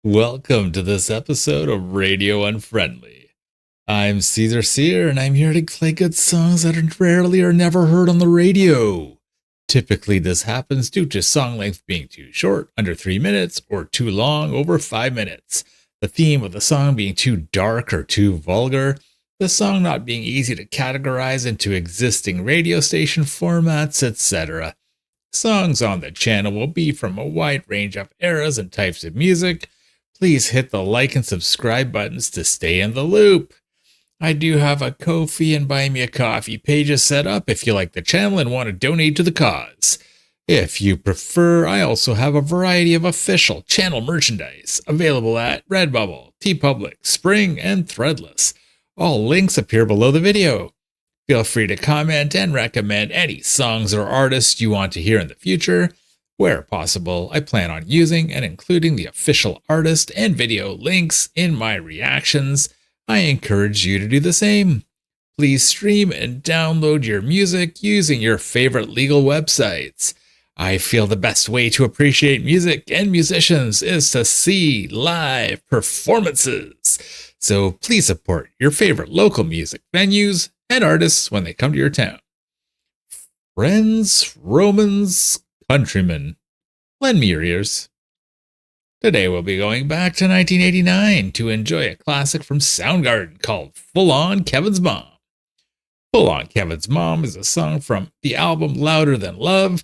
Welcome to this episode of Radio Unfriendly. I'm Caesar Sear, and I'm here to play good songs that are rarely or never heard on the radio. Typically, this happens due to song length being too short, under 3 minutes, or too long, over 5 minutes, the theme of the song being too dark or too vulgar, the song not being easy to categorize into existing radio station formats, etc. Songs on the channel will be from a wide range of eras and types of music. Please hit the like and subscribe buttons to stay in the loop. I do have a Ko-fi and Buy Me a Coffee pages set up if you like the channel and want to donate to the cause. If you prefer, I also have a variety of official channel merchandise available at Redbubble, TeePublic, Spring, and Threadless. All links appear below the video. Feel free to comment and recommend any songs or artists you want to hear in the future. Where possible, I plan on using and including the official artist and video links in my reactions. I encourage you to do the same. Please stream and download your music using your favorite legal websites. I feel the best way to appreciate music and musicians is to see live performances. So please support your favorite local music venues and artists when they come to your town. Friends, Romans, countrymen, lend me your ears. Today we'll be going back to 1989 to enjoy a classic from Soundgarden called Full On Kevin's Mom. Full On Kevin's Mom is a song from the album Louder Than Love,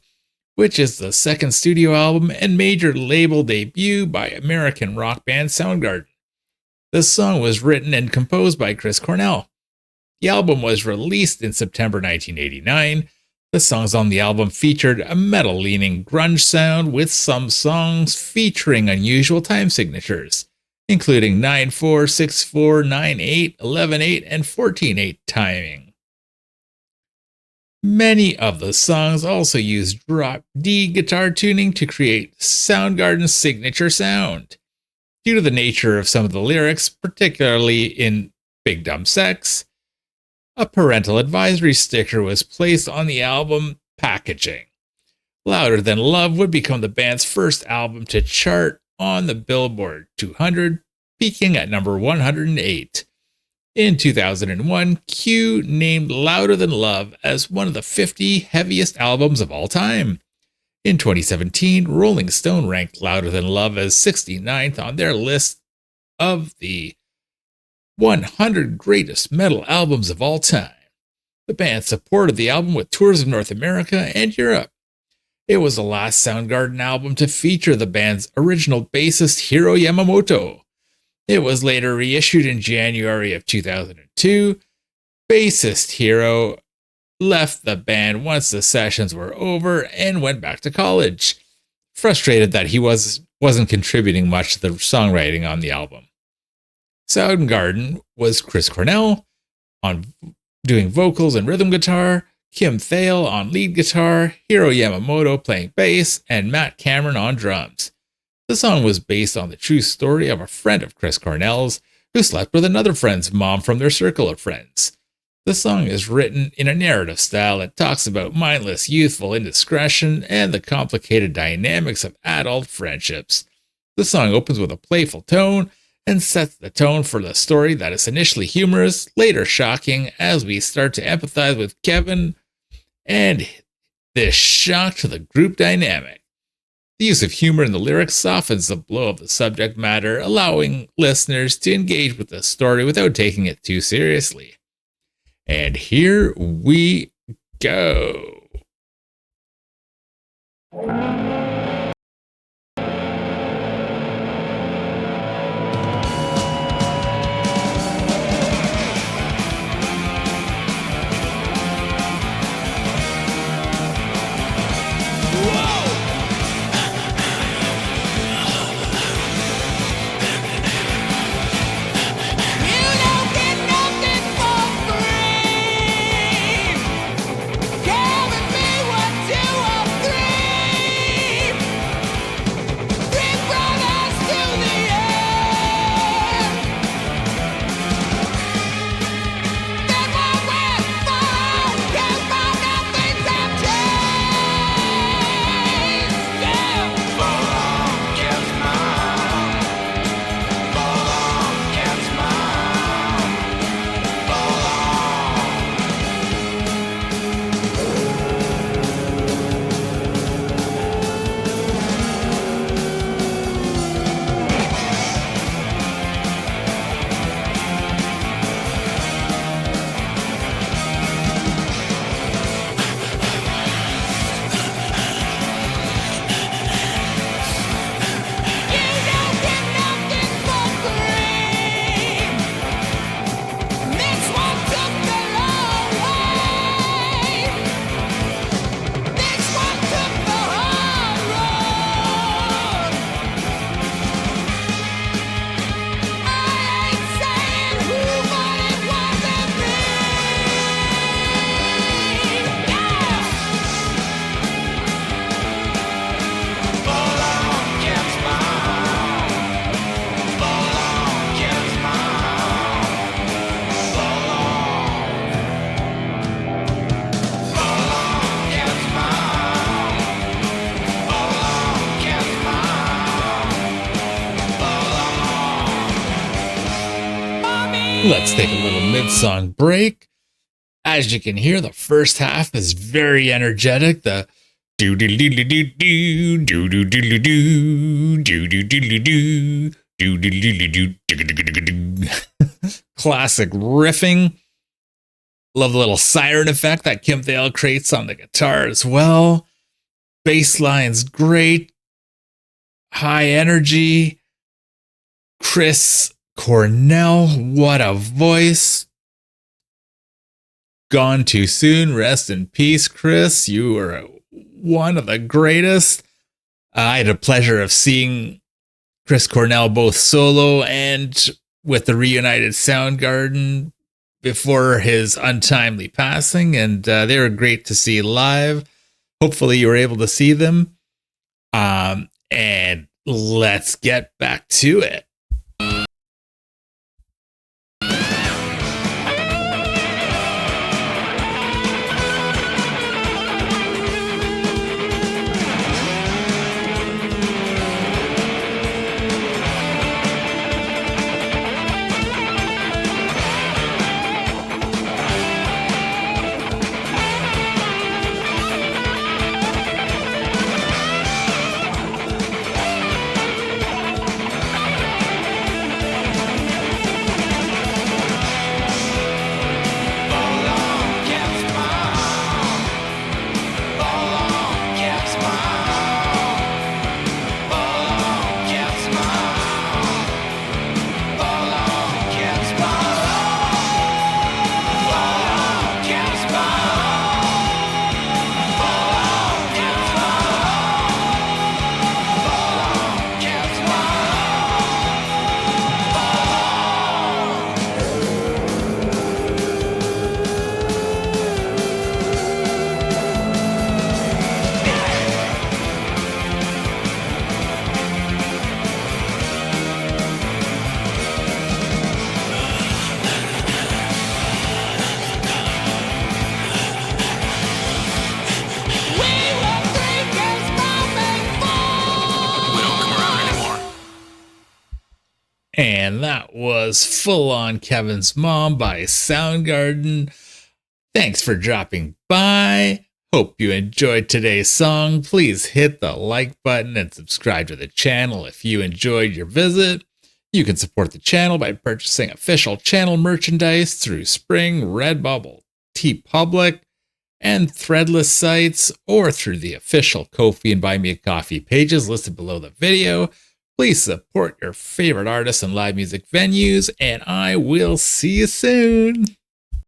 which is the second studio album and major label debut by American rock band Soundgarden. This song was written and composed by Chris Cornell. The album was released in September 1989. The songs on the album featured a metal-leaning grunge sound with some songs featuring unusual time signatures, including 9/4, 6/4, 9/8, 11/8, and 14/8 timing. Many of the songs also use drop D guitar tuning to create Soundgarden's signature sound. Due to the nature of some of the lyrics, particularly in Big Dumb Sex, a parental advisory sticker was placed on the album packaging. Louder Than Love would become the band's first album to chart on the Billboard 200, peaking at number 108. In 2001, Q named Louder Than Love as one of the 50 heaviest albums of all time. In 2017, Rolling Stone ranked Louder Than Love as 69th on their list of the 100 greatest metal albums of all time. The band supported the album with tours of North America and Europe. It was the last Soundgarden album to feature the band's original bassist Hiro Yamamoto. It was later reissued in January of 2002. Bassist Hiro left the band once the sessions were over and went back to college, frustrated that he wasn't contributing much to the songwriting on the album. Soundgarden was Chris Cornell on doing vocals and rhythm guitar, Kim Thale on lead guitar, Hiro Yamamoto playing bass, and Matt Cameron on drums. The song was based on the true story of a friend of Chris Cornell's who slept with another friend's mom from their circle of friends. The song is written in a narrative style that talks about mindless youthful indiscretion and the complicated dynamics of adult friendships. The song opens with a playful tone and sets the tone for the story that is initially humorous, later shocking, as we start to empathize with Kevin and this shock to the group dynamic. The use of humor in the lyrics softens the blow of the subject matter, allowing listeners to engage with the story without taking it too seriously. And here we go. Let's take a little mid-song break. As you can hear, the first half is very energetic. The do do do do do do do do do do do do do do do. Classic riffing. Love the little siren effect that Kim Thayil creates on the guitar as well. Bass line's great. High energy. Chris Cornell, what a voice. Gone too soon. Rest in peace, Chris. You were one of the greatest. I had a pleasure of seeing Chris Cornell both solo and with the reunited Soundgarden before his untimely passing, and they were great to see live. Hopefully you were able to see them. And let's get back to it. And that was Full On Kevin's Mom by Soundgarden. Thanks for dropping by. Hope you enjoyed today's song. Please hit the like button and subscribe to the channel if you enjoyed your visit. You can support the channel by purchasing official channel merchandise through Spring, Redbubble, TeePublic, and Threadless sites, or through the official Ko-fi and Buy Me a Coffee pages listed below the video. Please support your favorite artists and live music venues, and I will see you soon.